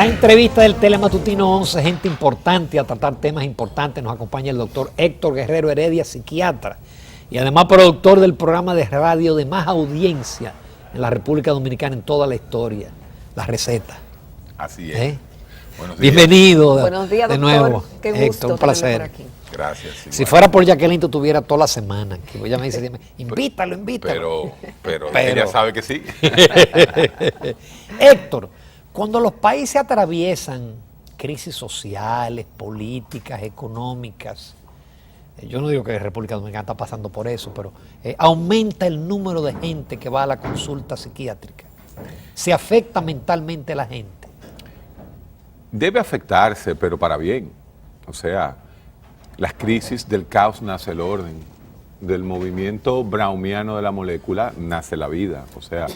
Gran entrevista del Telematutino 11, gente importante a tratar temas importantes. Nos acompaña el doctor Héctor Guerrero Heredia, psiquiatra, y además productor del programa de radio de más audiencia en la República Dominicana en toda la historia, La Receta. Así es. Buenos días. Bienvenido Buenos días, de doctor. nuevo. Qué gusto Héctor, un placer. por aquí. Gracias. Igual. Si fuera por Jacqueline, tú tuviera toda la semana. Que ella me dice, invítalo. Pero ella sabe que sí. Héctor, cuando los países atraviesan crisis sociales, políticas, económicas, yo no digo que la República Dominicana está pasando por eso, pero aumenta el número de gente que va a la consulta psiquiátrica. Se afecta mentalmente a la gente. Debe afectarse, pero para bien. O sea, las crisis del caos nace el orden. Del movimiento browniano de la molécula nace la vida. O sea,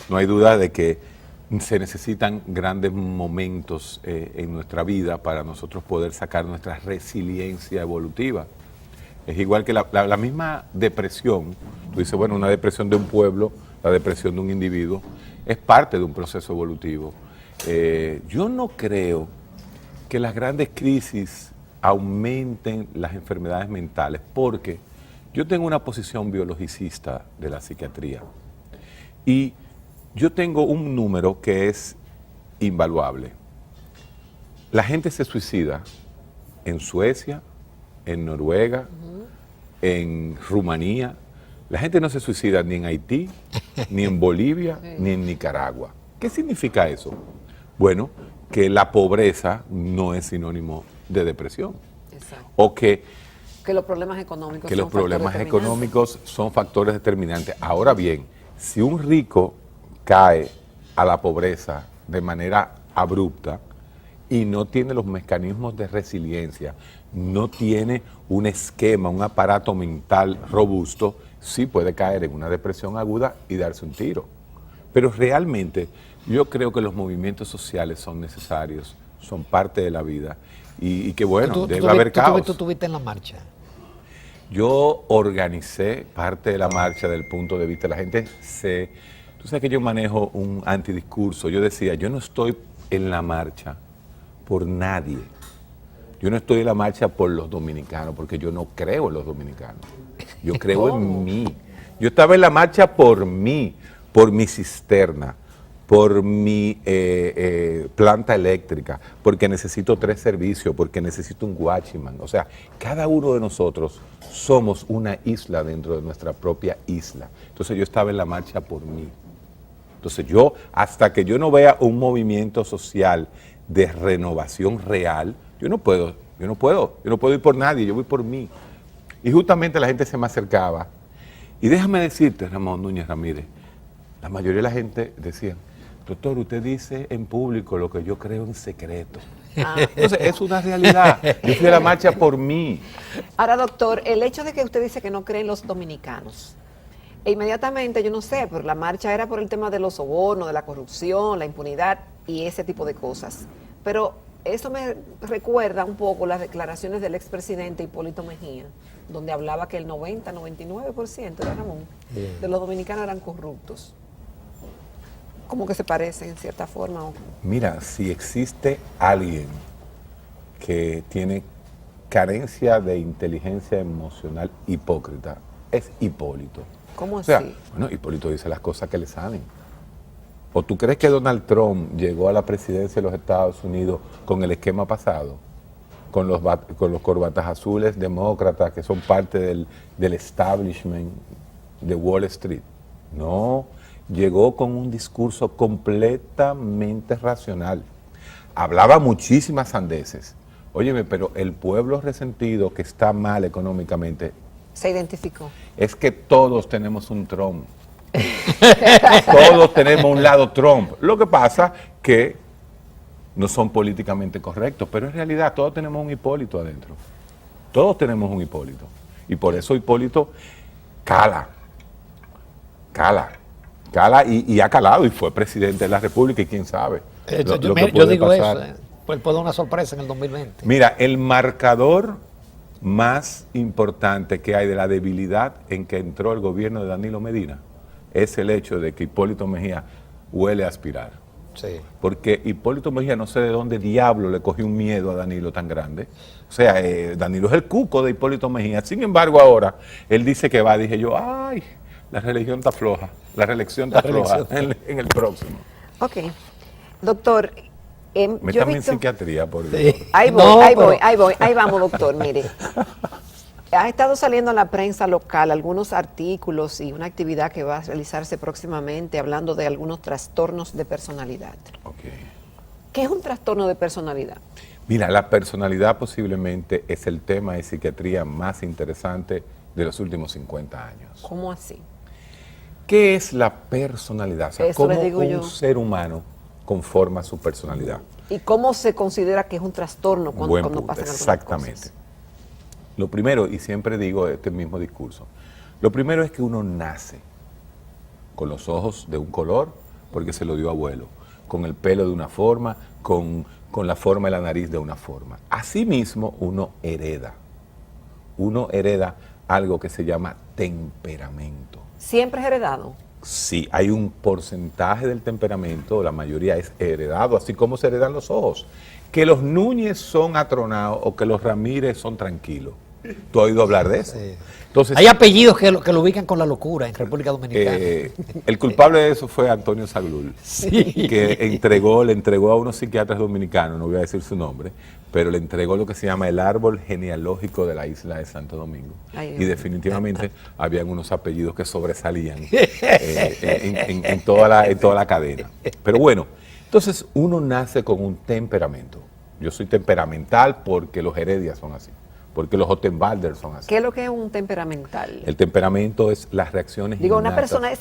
no hay duda de que se necesitan grandes momentos en nuestra vida para nosotros poder sacar nuestra resiliencia evolutiva. Es igual que la misma depresión. Tú dices, bueno, una depresión de un pueblo, la depresión de un individuo, es parte de un proceso evolutivo. Yo no creo que las grandes crisis aumenten las enfermedades mentales, porque yo tengo una posición biologicista de la psiquiatría y yo tengo un número que es invaluable. La gente se suicida en Suecia, en Noruega, en Rumanía. La gente no se suicida ni en Haití, ni en Bolivia, ni en Nicaragua. ¿Qué significa eso? Bueno, que la pobreza no es sinónimo de depresión. Exacto. O que los problemas económicos los problemas económicos son factores determinantes. Ahora bien, si un rico cae a la pobreza de manera abrupta y no tiene los mecanismos de resiliencia, no tiene un esquema, un aparato mental robusto, sí puede caer en una depresión aguda y darse un tiro. Pero realmente yo creo que los movimientos sociales son necesarios, son parte de la vida y que bueno, debe haber caos. ¿Tú estuviste en la marcha? Yo organicé parte de la marcha desde el punto de vista, la gente tú sabes que yo manejo un antidiscurso, yo decía, yo no estoy en la marcha por nadie, yo no estoy en la marcha por los dominicanos, porque yo no creo en los dominicanos, yo creo en mí, yo estaba en la marcha por mí, por mi cisterna, por mi planta eléctrica, porque necesito 3 servicios, porque necesito un watchman. O sea, cada uno de nosotros somos una isla dentro de nuestra propia isla. Entonces yo estaba en la marcha por mí. Entonces yo, hasta que yo no vea un movimiento social de renovación real, yo no puedo ir por nadie, yo voy por mí. Y justamente la gente se me acercaba. Y déjame decirte, Ramón Núñez Ramírez, la mayoría de la gente decía, doctor, usted dice en público lo que yo creo en secreto. Entonces, es una realidad. Yo fui a la marcha por mí. Ahora, doctor, el hecho de que usted dice que no cree en los dominicanos, e inmediatamente, yo no sé, pero la marcha era por el tema de los sobornos, de la corrupción, la impunidad y ese tipo de cosas. Pero eso me recuerda un poco las declaraciones del expresidente Hipólito Mejía, donde hablaba que el 99%, ¿verdad, Ramón?, de los dominicanos eran corruptos. ¿Cómo que se parecen en cierta forma? Mira, si existe alguien que tiene carencia de inteligencia emocional hipócrita, es Hipólito. ¿Cómo así? O sea, bueno, Hipólito dice las cosas que le salen. ¿O tú crees que Donald Trump llegó a la presidencia de los Estados Unidos con el esquema pasado? Con los corbatas azules demócratas que son parte del establishment de Wall Street. No, llegó con un discurso completamente racional. Hablaba muchísimas sandeces. Óyeme, pero el pueblo resentido que está mal económicamente se identificó. Es que todos tenemos un Trump. Todos tenemos un lado Trump. Lo que pasa que no son políticamente correctos, pero en realidad todos tenemos un Hipólito adentro. Todos tenemos un Hipólito. Y por eso Hipólito cala y ha calado y fue presidente de la República y quién sabe. Yo digo pasar. Eso, pues puede dar una sorpresa en el 2020. Mira, el marcador más importante que hay de la debilidad en que entró el gobierno de Danilo Medina es el hecho de que Hipólito Mejía huele a aspirar. Sí. Porque Hipólito Mejía no sé de dónde diablo le cogió un miedo a Danilo tan grande. O sea, Danilo es el cuco de Hipólito Mejía. Sin embargo, ahora él dice que va. Dije yo, ay, la religión está floja. La reelección está floja en el próximo. Ok. Doctor, yo he Métame en visto... psiquiatría, por Sí. Dios. Ahí voy, No, ahí pero- voy, ahí voy, ahí vamos, doctor, mire. Ha estado saliendo en la prensa local algunos artículos y una actividad que va a realizarse próximamente hablando de algunos trastornos de personalidad. Ok. ¿Qué es un trastorno de personalidad? Mira, la personalidad posiblemente es el tema de psiquiatría más interesante de los últimos 50 años. ¿Cómo así? ¿Qué es la personalidad? O sea, Eso le ¿cómo digo un yo. ser humano conforma su personalidad? ¿Y cómo se considera que es un trastorno cuando, Buen cuando punto, pasan algunas exactamente. cosas? Lo primero, y siempre digo este mismo discurso, lo primero es que uno nace con los ojos de un color porque se lo dio abuelo, con el pelo de una forma, con la forma de la nariz de una forma. Asimismo, uno hereda algo que se llama temperamento. ¿Siempre es heredado? Sí, hay un porcentaje del temperamento, la mayoría es heredado, así como se heredan los ojos. Que los Núñez son atronados o que los Ramírez son tranquilos. ¿Tú has oído hablar de eso? Sí. Entonces, Hay apellidos que lo ubican con la locura en República Dominicana. el culpable de eso fue Antonio Zaglul, Sí. que le entregó a unos psiquiatras dominicanos, no voy a decir su nombre, pero le entregó lo que se llama el árbol genealógico de la isla de Santo Domingo. Ay, Dios Y mío. definitivamente habían unos apellidos que sobresalían en toda la cadena. Pero bueno, entonces uno nace con un temperamento. Yo soy temperamental porque los Heredias son así, porque los Ottenbalder son así. ¿Qué es lo que es un temperamental? El temperamento es las reacciones Digo, una innatas. persona,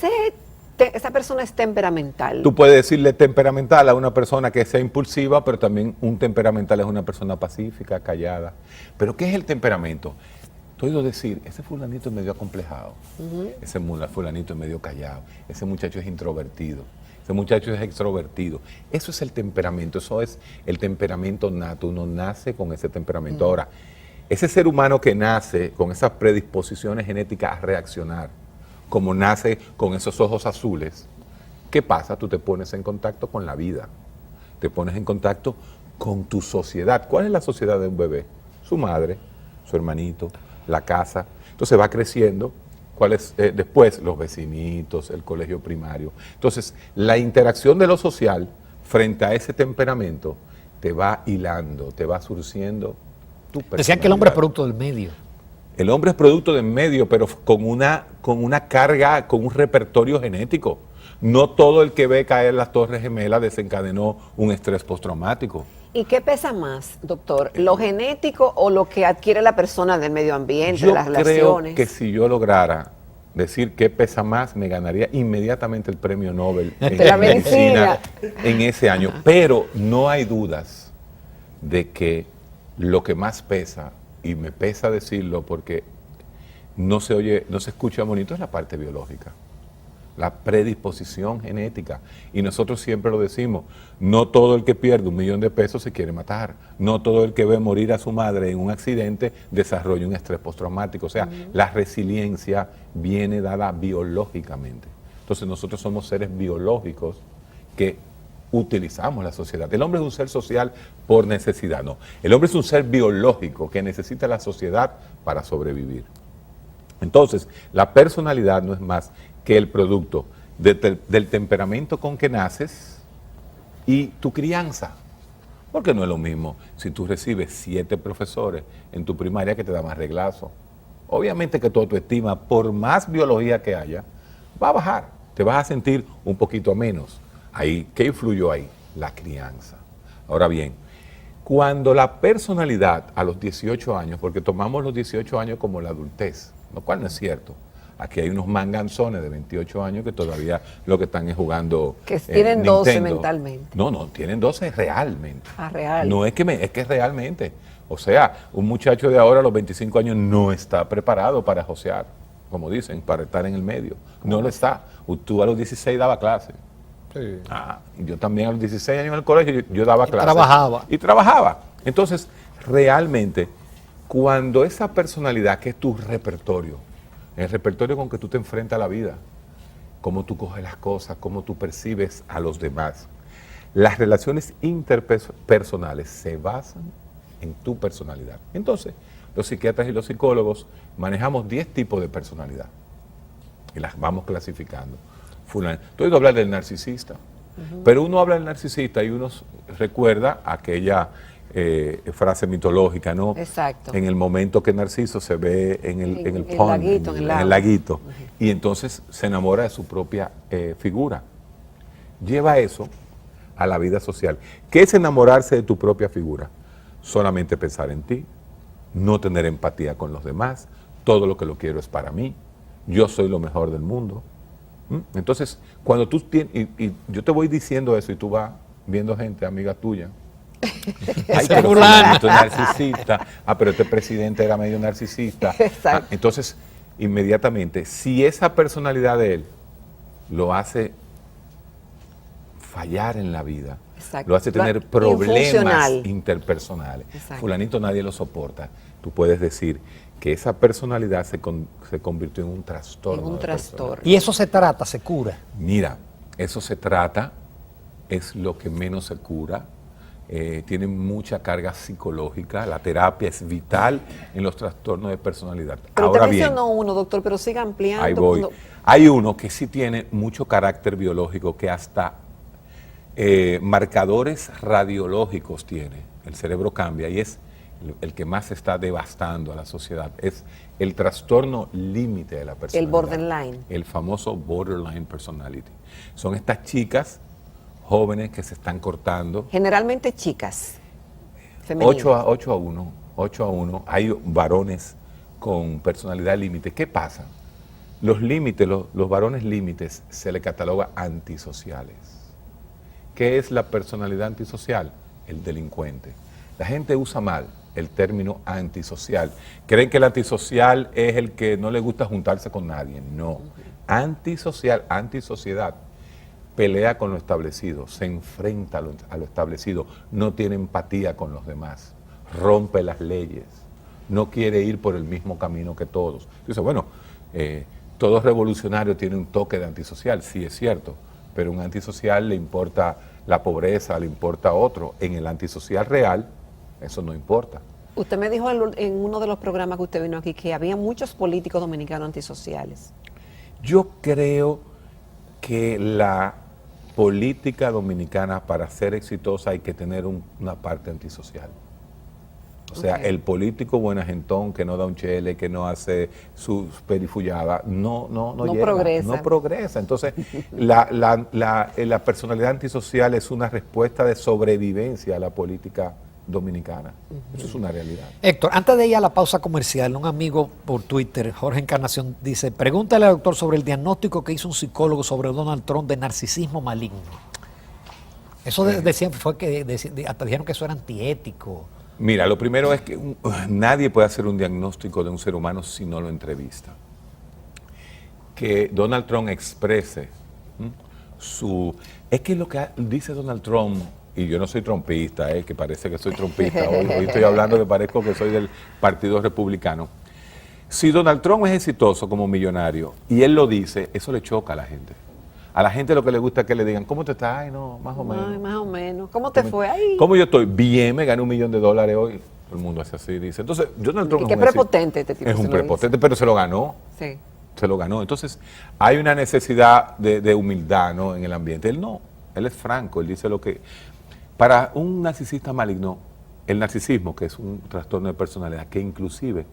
esa persona es temperamental. Tú puedes decirle temperamental a una persona que sea impulsiva, pero también un temperamental es una persona pacífica, callada. Pero ¿qué es el temperamento? Te he oído decir, ese fulanito es medio acomplejado, ese fulanito es medio callado, ese muchacho es introvertido, ese muchacho es extrovertido. Eso es el temperamento, eso es el temperamento nato, uno nace con ese temperamento. Ahora, ese ser humano que nace con esas predisposiciones genéticas a reaccionar, como nace con esos ojos azules, ¿qué pasa? Tú te pones en contacto con la vida, te pones en contacto con tu sociedad. ¿Cuál es la sociedad de un bebé? Su madre, su hermanito, la casa. Entonces va creciendo. ¿Cuáles? Después los vecinitos, el colegio primario. Entonces, la interacción de lo social frente a ese temperamento te va hilando, te va surciendo tu personalidad. Decían que el hombre es producto del medio. El hombre es producto del medio, pero con una carga, con un repertorio genético. No todo el que ve caer las Torres Gemelas desencadenó un estrés postraumático. ¿Y qué pesa más, doctor? ¿Lo genético o lo que adquiere la persona del medio ambiente, Yo de las creo relaciones? que si yo lograra decir qué pesa más, me ganaría inmediatamente el premio Nobel en De la medicina medicina. en ese año. Pero no hay dudas de que lo que más pesa, y me pesa decirlo porque no se oye, no se escucha bonito, es la parte biológica, la predisposición genética. Y nosotros siempre lo decimos, no todo el que pierde $1 millón se quiere matar, no todo el que ve morir a su madre en un accidente desarrolla un estrés postraumático. O sea, la resiliencia viene dada biológicamente. Entonces nosotros somos seres biológicos que utilizamos la sociedad. El hombre es un ser social por necesidad, no. El hombre es un ser biológico que necesita la sociedad para sobrevivir. Entonces, la personalidad no es más que el producto del temperamento con que naces y tu crianza. Porque no es lo mismo si tú recibes 7 profesores en tu primaria que te dan más reglazo. Obviamente que tu autoestima, por más biología que haya, va a bajar. Te vas a sentir un poquito menos. Ahí, ¿qué influyó ahí? La crianza. Ahora bien, cuando la personalidad a los 18 años, porque tomamos los 18 años como la adultez, lo cual no es cierto. Aquí hay unos manganzones de 28 años que todavía lo que están es jugando Que tienen 12 Nintendo. mentalmente. No, tienen 12 realmente. Ah, real. No es que es que realmente. O sea, un muchacho de ahora a los 25 años no está preparado para josear, como dicen, para estar en el medio. No lo está. Tú a los 16 daba clase. Sí. Yo también a los 16 años en el colegio yo daba clase. trabajaba. Y trabajaba. Entonces, realmente, cuando esa personalidad que es tu repertorio, el repertorio con que tú te enfrentas a la vida, cómo tú coges las cosas, cómo tú percibes a los demás, Las relaciones interpersonales se basan en tu personalidad. Entonces, los psiquiatras y los psicólogos manejamos 10 tipos de personalidad y las vamos clasificando. Tú has oído hablar del narcisista, pero uno habla del narcisista y uno recuerda aquella frase mitológica, ¿no? Exacto. En el momento que Narciso se ve en el pond, laguito, en el laguito, y entonces se enamora de su propia figura. Lleva eso a la vida social. ¿Qué es enamorarse de tu propia figura? Solamente pensar en ti, no tener empatía con los demás, todo lo que lo quiero es para mí, yo soy lo mejor del mundo. Entonces, cuando tú tienes, y yo te voy diciendo eso y tú vas viendo gente, amiga tuya, ay, pero fulanito es narcisista, pero este presidente era medio narcisista. Entonces, inmediatamente, si esa personalidad de él lo hace fallar en la vida, lo hace tener problemas interpersonales, fulanito nadie lo soporta, tú puedes decir que esa personalidad se convirtió en un trastorno. En un trastorno. Y eso se trata, se cura. Mira, eso se trata, es lo que menos se cura. Tiene mucha carga psicológica, la terapia es vital en los trastornos de personalidad. Pero ahora te mencionó bien, uno, doctor, pero siga ampliando. ahí voy. Hay uno que sí tiene mucho carácter biológico, que hasta marcadores radiológicos tiene. El cerebro cambia y es el que más está devastando a la sociedad. Es el trastorno límite de la personalidad. El borderline. El famoso borderline personality. Son estas chicas jóvenes que se están cortando. Generalmente chicas. Femeninas. 8 a 1. Hay varones con personalidad límite. ¿Qué pasa? Los límites, los varones límites se le cataloga antisociales. ¿Qué es la personalidad antisocial? El delincuente. La gente usa mal el término antisocial. Creen que el antisocial es el que no le gusta juntarse con nadie. No. Antisocial, antisociedad. Pelea con lo establecido, se enfrenta a lo establecido, no tiene empatía con los demás, rompe las leyes, no quiere ir por el mismo camino que todos. Dice, bueno, todo revolucionario tiene un toque de antisocial, sí es cierto, pero un antisocial le importa la pobreza, le importa otro. En el antisocial real, eso no importa. Usted me dijo en uno de los programas que usted vino aquí que había muchos políticos dominicanos antisociales. Yo creo que la política dominicana, para ser exitosa, hay que tener una parte antisocial. O sea, el político buenagentón que no da un chele, que no hace sus perifulladas, no llega, no progresa. Entonces, la personalidad antisocial es una respuesta de sobrevivencia a la política dominicana. Eso es una realidad. Héctor, antes de ir a la pausa comercial, un amigo por Twitter, Jorge Encarnación, dice, pregúntale al doctor sobre el diagnóstico que hizo un psicólogo sobre Donald Trump de narcisismo maligno. Eso decían, fue que hasta dijeron que eso era antiético. Mira, lo primero es que nadie puede hacer un diagnóstico de un ser humano si no lo entrevista. Que Donald Trump exprese su... Es que lo que dice Donald Trump... Y yo no soy trompista, que parece que soy trompista. Hoy estoy hablando que parezco que soy del Partido Republicano. Si Donald Trump es exitoso como millonario y él lo dice, eso le choca a la gente. A la gente lo que le gusta es que le digan, ¿cómo te estás? Ay, no, más o menos. Ay, más o menos. ¿Cómo te fue ahí? ¿Cómo yo estoy? Bien, me gané $1 millón hoy. Todo el mundo hace así, dice. Entonces, Donald Trump qué prepotente este tipo. Es un prepotente, pero se lo ganó. Sí. Se lo ganó. Entonces, hay una necesidad de humildad, ¿no?, en el ambiente. Él no, él es franco, él dice lo que... Para un narcisista maligno, el narcisismo, que es un trastorno de personalidad, que inclusive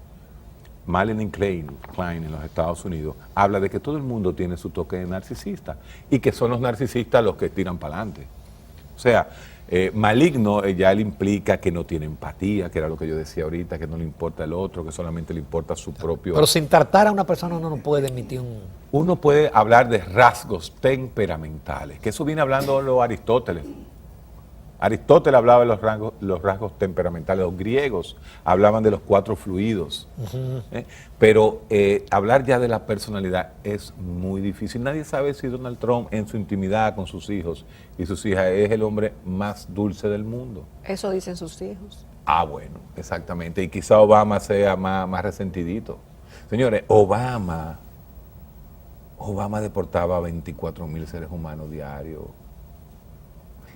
Madeline Klein en los Estados Unidos habla de que todo el mundo tiene su toque de narcisista y que son los narcisistas los que tiran para adelante. O sea, maligno ya él implica que no tiene empatía, que era lo que yo decía ahorita, que no le importa el otro, que solamente le importa su propio... Pero sin tratar a una persona uno no puede emitir un... Uno puede hablar de rasgos temperamentales, que eso viene hablando de Aristóteles. Aristóteles hablaba de los rasgos temperamentales, los griegos hablaban de los 4 fluidos, pero hablar ya de la personalidad es muy difícil. Nadie sabe si Donald Trump en su intimidad con sus hijos y sus hijas es el hombre más dulce del mundo. Eso dicen sus hijos. Ah, bueno, exactamente, y quizá Obama sea más resentidito. Señores, Obama deportaba a 24,000 seres humanos diarios.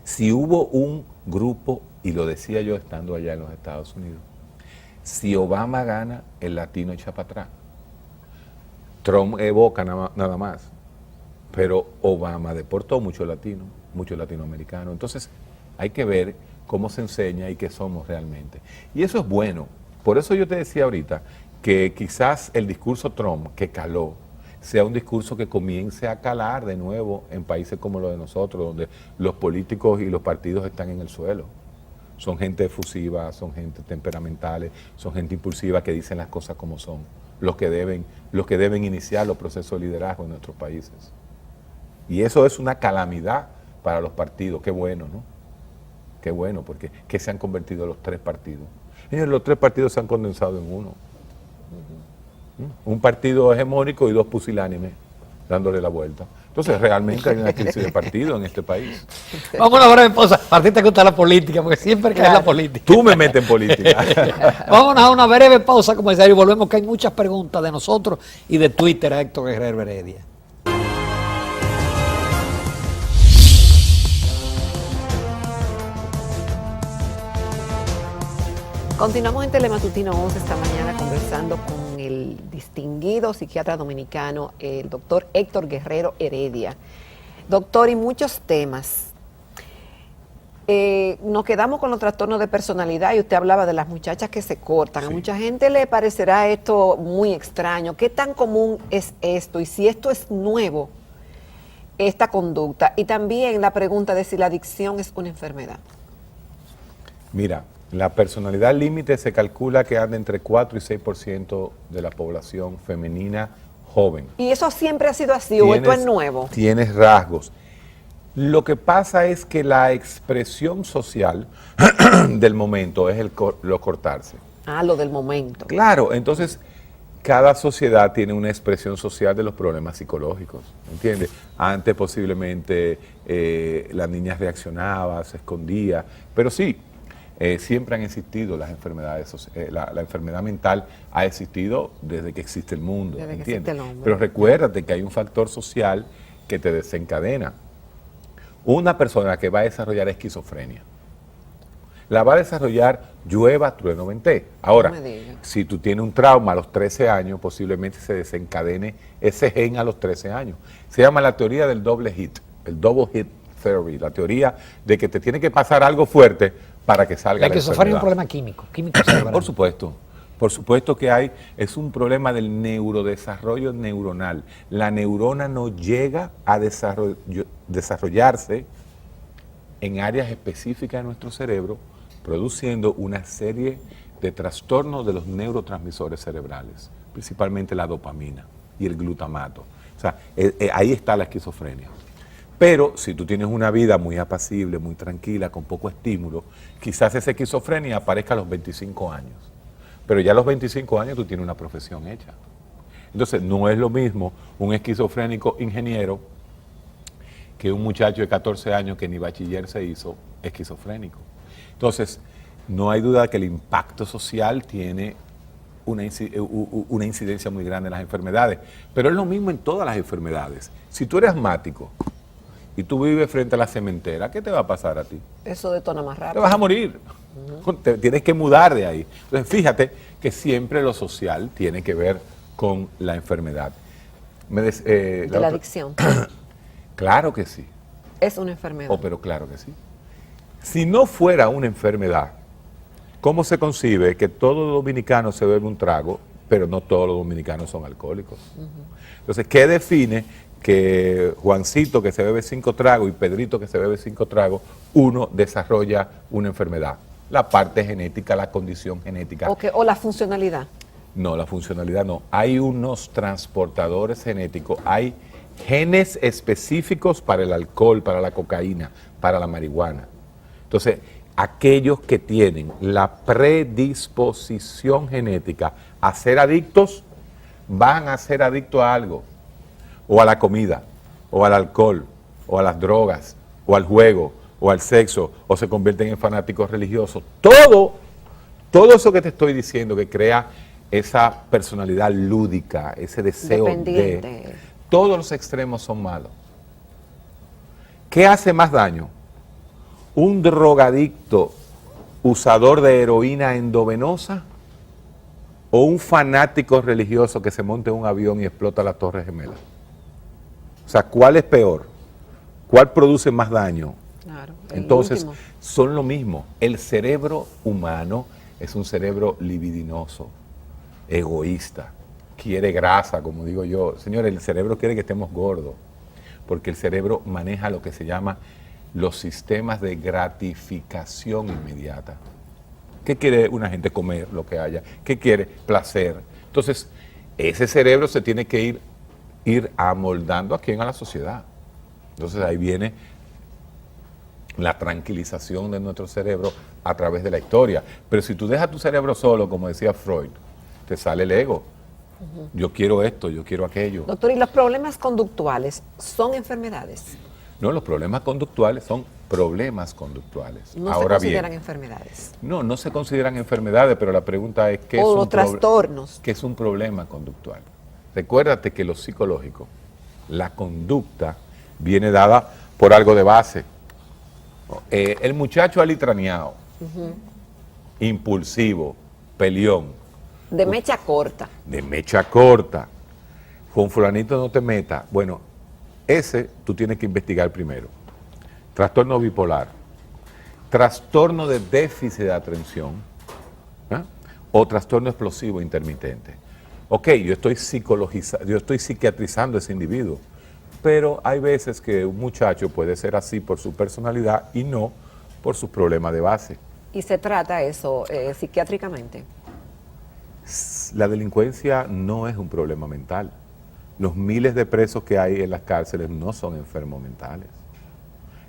Si hubo un grupo, y lo decía yo estando allá en los Estados Unidos, si Obama gana, el latino echa para atrás. Trump evoca nada más, pero Obama deportó muchos latinos, muchos latinoamericanos. Entonces hay que ver cómo se enseña y qué somos realmente. Y eso es bueno. Por eso yo te decía ahorita que quizás el discurso Trump que caló sea un discurso que comience a calar de nuevo en países como los de nosotros, donde los políticos y los partidos están en el suelo. Son gente efusiva, son gente temperamentales, son gente impulsiva que dicen las cosas como son, los que deben iniciar los procesos de liderazgo en nuestros países. Y eso es una calamidad para los partidos. Qué bueno, ¿no? Qué bueno, porque ¿qué se han convertido los tres partidos? Señores, los tres partidos se han condensado en uno. Un partido hegemónico y dos pusilánimes dándole la vuelta. Entonces, realmente hay una crisis de partido en este país. Vamos a una breve pausa. A ti te gusta la política, porque siempre cae la política. Tú me metes en política. Vamos a una breve pausa, como decía, y volvemos, que hay muchas preguntas de nosotros y de Twitter a Héctor Guerrero Heredia. Continuamos en Telematutino 11 esta mañana conversando con el distinguido psiquiatra dominicano, el doctor Héctor Guerrero Heredia. Doctor, y muchos temas. Nos quedamos con los trastornos de personalidad y usted hablaba de las muchachas que se cortan. Sí. A mucha gente le parecerá esto muy extraño. ¿Qué tan común es esto? Y si esto es nuevo, esta conducta. Y también la pregunta de si la adicción es una enfermedad. Mira, la personalidad límite se calcula que anda entre 4 y 6% de la población femenina joven. ¿Y eso siempre ha sido así o esto es nuevo? Tienes rasgos. Lo que pasa es que la expresión social del momento es lo cortarse. Ah, lo del momento. Claro, entonces cada sociedad tiene una expresión social de los problemas psicológicos, ¿entiendes? Antes posiblemente la niña reaccionaba, se escondía, pero sí. Siempre han existido las enfermedades, la enfermedad mental ha existido desde que existe el mundo, desde ¿entiendes? Que existe el hombre. Pero recuérdate que hay un factor social que te desencadena. Una persona que va a desarrollar esquizofrenia, la va a desarrollar llueva, trueno, vente. Ahora, si tú tienes un trauma a los 13 años, posiblemente se desencadene ese gen a los 13 años. Se llama la teoría del doble hit, el double hit theory, la teoría de que te tiene que pasar algo fuerte para que salga la esquizofrenia es un problema químico cerebral. Por supuesto que es un problema del neurodesarrollo neuronal. La neurona no llega a desarrollarse en áreas específicas de nuestro cerebro, produciendo una serie de trastornos de los neurotransmisores cerebrales, principalmente la dopamina y el glutamato. O sea, ahí está la esquizofrenia. Pero si tú tienes una vida muy apacible, muy tranquila, con poco estímulo, quizás esa esquizofrenia aparezca a los 25 años. Pero ya a los 25 años tú tienes una profesión hecha. Entonces, no es lo mismo un esquizofrénico ingeniero que un muchacho de 14 años que ni bachiller se hizo esquizofrénico. Entonces, no hay duda que el impacto social tiene una incidencia muy grande en las enfermedades. Pero es lo mismo en todas las enfermedades. Si tú eres asmático y tú vives frente a la cementera, ¿qué te va a pasar a ti? Eso detona más rápido. Te vas a morir. Te tienes que mudar de ahí. Entonces, fíjate que siempre lo social tiene que ver con la enfermedad. La adicción. Claro que sí. Es una enfermedad. Pero claro que sí. Si no fuera una enfermedad, ¿cómo se concibe que todo dominicano se bebe un trago, pero no todos los dominicanos son alcohólicos? Entonces, ¿qué define que Juancito que se bebe 5 tragos y Pedrito que se bebe 5 tragos, uno desarrolla una enfermedad? La parte genética, la condición genética. O la funcionalidad. No, la funcionalidad no. Hay unos transportadores genéticos, hay genes específicos para el alcohol, para la cocaína, para la marihuana. Entonces, aquellos que tienen la predisposición genética a ser adictos, van a ser adictos a algo. O a la comida, o al alcohol, o a las drogas, o al juego, o al sexo, o se convierten en fanáticos religiosos. Todo eso que te estoy diciendo que crea esa personalidad lúdica, ese deseo de... Todos los extremos son malos. ¿Qué hace más daño? ¿Un drogadicto usador de heroína endovenosa o un fanático religioso que se monte en un avión y explota la Torre Gemela? O sea, ¿cuál es peor? ¿Cuál produce más daño? Claro, Entonces, último. son lo mismo. El cerebro humano es un cerebro libidinoso, egoísta, quiere grasa, como digo yo. Señores, el cerebro quiere que estemos gordos, porque el cerebro maneja lo que se llama los sistemas de gratificación inmediata. ¿Qué quiere una gente? Comer lo que haya. ¿Qué quiere? Placer. Entonces, ese cerebro se tiene que ir amoldando aquí en la sociedad. Entonces, ahí viene la tranquilización de nuestro cerebro a través de la historia. Pero si tú dejas tu cerebro solo, como decía Freud, te sale el ego. Yo quiero esto, yo quiero aquello. Doctor, ¿y los problemas conductuales son enfermedades? No, los problemas conductuales son problemas conductuales. No Ahora se consideran bien, enfermedades. no se consideran enfermedades, pero la pregunta es ¿qué es O los trastornos. ¿qué es un problema conductual? Recuérdate que lo psicológico, la conducta, viene dada por algo de base. El muchacho alitraneado, impulsivo, peleón, De mecha corta. de mecha corta, con fulanito no te meta. Bueno, ese tú tienes que investigar primero. Trastorno bipolar, trastorno de déficit de atención, ¿eh? O trastorno explosivo intermitente. Ok, yo estoy psiquiatrizando a ese individuo, pero hay veces que un muchacho puede ser así por su personalidad y no por sus problemas de base. Y se trata eso psiquiátricamente. La delincuencia no es un problema mental. Los miles de presos que hay en las cárceles no son enfermos mentales.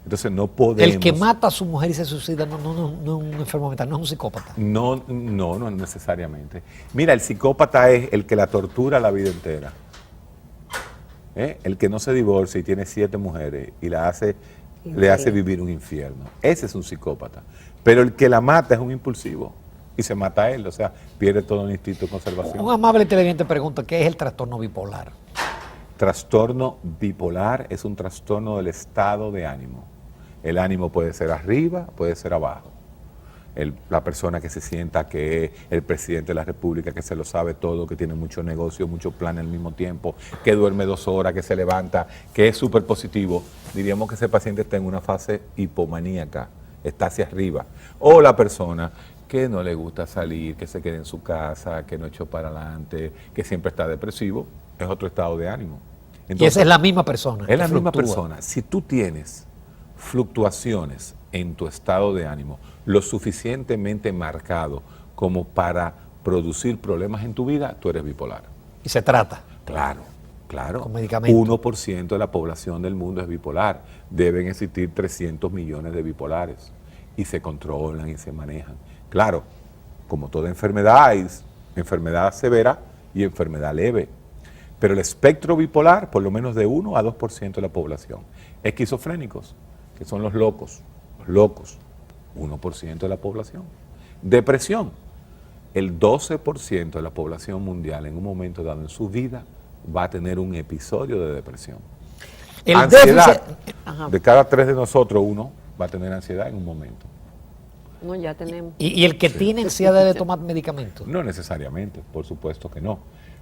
Entonces no podemos... El que mata a su mujer y se suicida no es un enfermo mental, no es un psicópata. No necesariamente. Mira, el psicópata es el que la tortura la vida entera. El que no se divorcia y tiene 7 mujeres y le hace vivir un infierno. Ese es un psicópata. Pero el que la mata es un impulsivo y se mata a él, o sea, pierde todo el instinto de conservación. Un amable televidente pregunta, ¿qué es el trastorno bipolar? Trastorno bipolar es un trastorno del estado de ánimo. El ánimo puede ser arriba, puede ser abajo. La persona que se sienta que es el presidente de la República, que se lo sabe todo, que tiene mucho negocio, mucho plan al mismo tiempo, que duerme 2 horas, que se levanta, que es súper positivo, diríamos que ese paciente está en una fase hipomaníaca, está hacia arriba. O la persona que no le gusta salir, que se quede en su casa, que no echó para adelante, que siempre está depresivo, es otro estado de ánimo. Entonces, y esa es la misma persona. es la que misma fluctúa. persona. Si tú tienes fluctuaciones en tu estado de ánimo lo suficientemente marcado como para producir problemas en tu vida, tú eres bipolar. Y se trata. Claro. Con medicamentos. 1% de la población del mundo es bipolar. Deben existir 300 millones de bipolares y se controlan y se manejan. Claro, como toda enfermedad hay enfermedad severa y enfermedad leve. Pero el espectro bipolar, por lo menos de 1 a 2% de la población. Esquizofrénicos, que son los locos, 1% de la población. Depresión, el 12% de la población mundial en un momento dado en su vida va a tener un episodio de depresión. El Ansiedad, déficit- de cada 3 de nosotros, 1 va a tener ansiedad en un momento. No, ya tenemos. y el que tiene ansiedad debe tomar medicamentos. No necesariamente, por supuesto que no.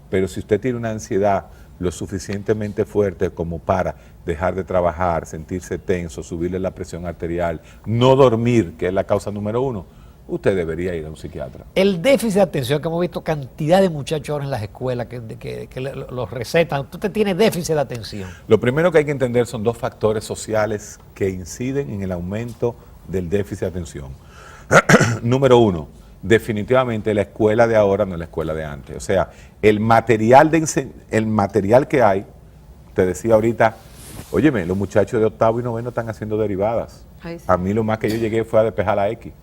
Pero si usted tiene una ansiedad lo suficientemente fuerte como para dejar de trabajar, sentirse tenso, subirle la presión arterial, no dormir, que es la causa número 1, usted debería ir a un psiquiatra. El déficit de atención, que hemos visto cantidad de muchachos ahora en las escuelas que los recetan, usted tiene déficit de atención. Lo primero que hay que entender son 2 factores sociales que inciden en el aumento del déficit de atención. Número 1, definitivamente la escuela de ahora no es la escuela de antes. O sea, el material que hay, te decía ahorita, óyeme, los muchachos de 8º y 9º están haciendo derivadas. Ay, sí. A mí lo más que yo llegué fue a despejar la X.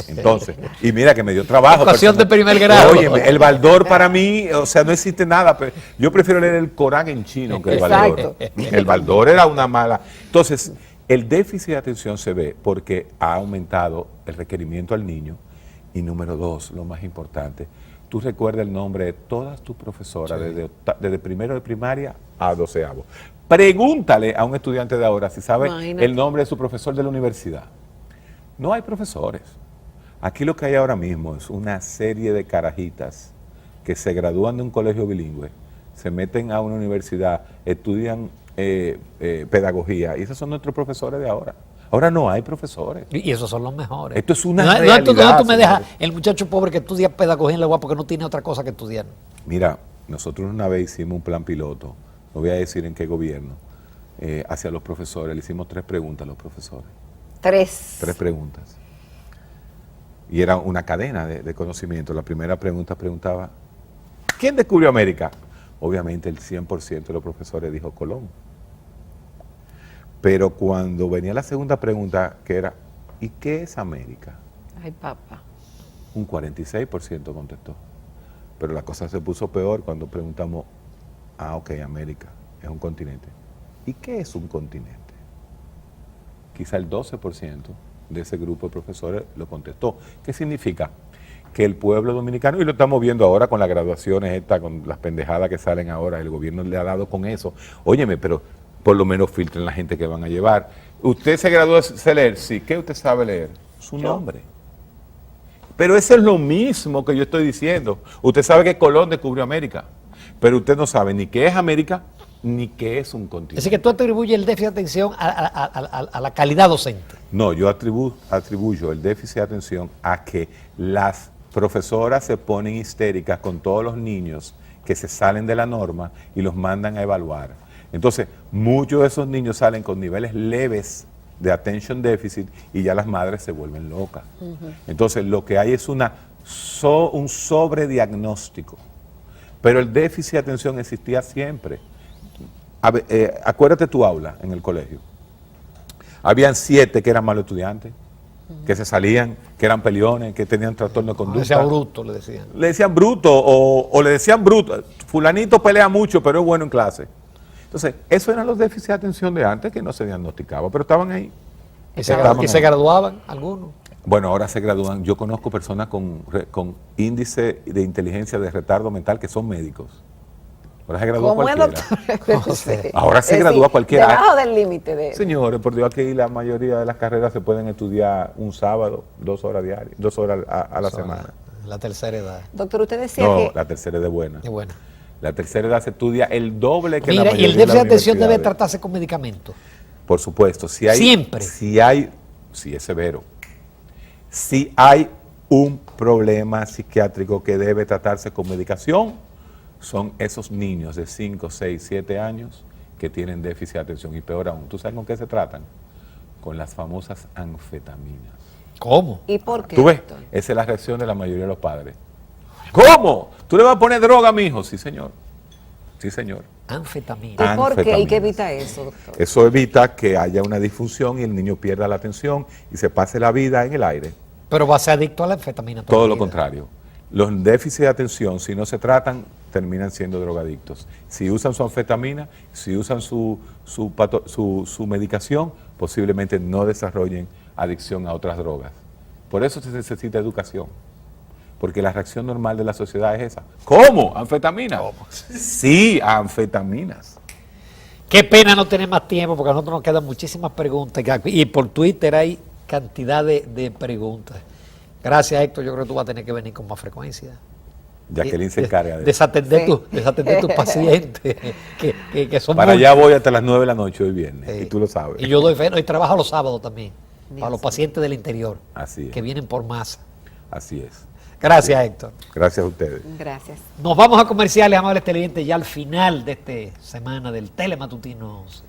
Entonces, y mira que me dio trabajo. Ecuación de personal. primer grado. Óyeme, el baldor para mí, o sea, no existe nada. Pero yo prefiero leer el Corán en chino que el baldor. Exacto. El baldor era una mala. Entonces, el déficit de atención se ve porque ha aumentado el requerimiento al niño. Y número 2, lo más importante, tú recuerdas el nombre de todas tus profesoras, Sí. desde primero de primaria a 12º. Pregúntale a un estudiante de ahora si sabe Imagínate. el nombre de su profesor de la universidad. No hay profesores. Aquí lo que hay ahora mismo es una serie de carajitas que se gradúan de un colegio bilingüe, se meten a una universidad, estudian pedagogía, y esos son nuestros profesores de ahora. Ahora no hay profesores. Y esos son los mejores. Esto es una no, realidad. No, tú me dejas señores. el muchacho pobre que estudia pedagogía en la UAP porque no tiene otra cosa que estudiar. Mira, nosotros una vez hicimos un plan piloto, no voy a decir en qué gobierno, hacia los profesores. Le hicimos 3 preguntas a los profesores. 3. 3 preguntas. Y era una cadena de conocimiento. La primera pregunta preguntaba, ¿quién descubrió América? Obviamente el 100% de los profesores dijo Colón. Pero cuando venía la segunda pregunta, que era, ¿y qué es América? Ay, papá. Un 46% contestó. Pero la cosa se puso peor cuando preguntamos, ok, América es un continente. ¿Y qué es un continente? Quizá el 12% de ese grupo de profesores lo contestó. ¿Qué significa? Que el pueblo dominicano, y lo estamos viendo ahora con las graduaciones, con las pendejadas que salen ahora, el gobierno le ha dado con eso. Óyeme, pero por lo menos filtren la gente que van a llevar. ¿Usted se graduó de leer? Sí. ¿Qué usted sabe leer? Su nombre. Pero eso es lo mismo que yo estoy diciendo. Usted sabe que Colón descubrió América, pero usted no sabe ni qué es América, ni qué es un continente. Así que tú atribuyes el déficit de atención a la calidad docente. No, yo atribuyo el déficit de atención a que las profesoras se ponen histéricas con todos los niños que se salen de la norma y los mandan a evaluar. Entonces, muchos de esos niños salen con niveles leves de attention deficit y ya las madres se vuelven locas. Entonces, lo que hay es un sobrediagnóstico. Pero el déficit de atención existía siempre. Acuérdate tu aula en el colegio. Habían 7 que eran malos estudiantes, que se salían, que eran peleones, que tenían trastorno de Le conducta. decía bruto, le decían. Le decían bruto o le decían bruto. Fulanito pelea mucho, pero es bueno en clase. Entonces, esos eran los déficits de atención de antes que no se diagnosticaban, pero estaban ahí. Y se graduaban algunos. Bueno, ahora se gradúan. Yo conozco personas con índice de inteligencia de retardo mental que son médicos. Ahora se gradúa ¿Cómo es, cualquiera. doctor? Sí. Ahora se Es gradúa decir, cualquiera. Debajo del límite de... Señores, por Dios, aquí la mayoría de las carreras se pueden estudiar un sábado, 2 horas diarias, 2 horas a la semana. La tercera edad. Doctor, usted decía No, que... la tercera es de buena. Y bueno. La tercera edad se estudia el doble que la Mira, y mayoría el de las déficit de atención debe universidades. tratarse con medicamentos. Por supuesto, si hay, Siempre. Si es severo. Si hay un problema psiquiátrico que debe tratarse con medicación, son esos niños de 5, 6, 7 años que tienen déficit de atención. Y peor aún, ¿tú sabes con qué se tratan? Con las famosas anfetaminas. ¿Cómo? ¿Y por qué, ¿Tú ves? doctor? Esa es la reacción de la mayoría de los padres. ¿Cómo? ¿Tú le vas a poner droga a mi hijo? Sí, señor. Sí, señor. Anfetamina. ¿Y por qué? ¿Y Anfetaminas. qué evita eso, doctor? Eso evita que haya una disfunción y el niño pierda la atención y se pase la vida en el aire. Pero va a ser adicto a la anfetamina. toda Todo la lo vida. contrario. Los déficits de atención, si no se tratan, terminan siendo drogadictos. Si usan su anfetamina, si usan su medicación, posiblemente no desarrollen adicción a otras drogas. Por eso se necesita educación. Porque la reacción normal de la sociedad es esa. ¿Cómo? ¿Anfetamina? Sí, anfetaminas. Qué pena no tener más tiempo porque a nosotros nos quedan muchísimas preguntas. Y por Twitter hay cantidad de preguntas. Gracias, Héctor. Yo creo que tú vas a tener que venir con más frecuencia. Jacqueline se encarga de eso. Desatender, Sí. desatender tus pacientes, que son Para muy- allá voy hasta las 9 de la noche hoy viernes. Sí. Y tú lo sabes. Y yo doy fe, y trabajo los sábados también, para Dios los pacientes del interior, Así es. que vienen por masa. Así es. Gracias, Héctor. Gracias a ustedes. Gracias. Nos vamos a comerciales, amables televidentes, ya al final de esta semana del Telematutino 11.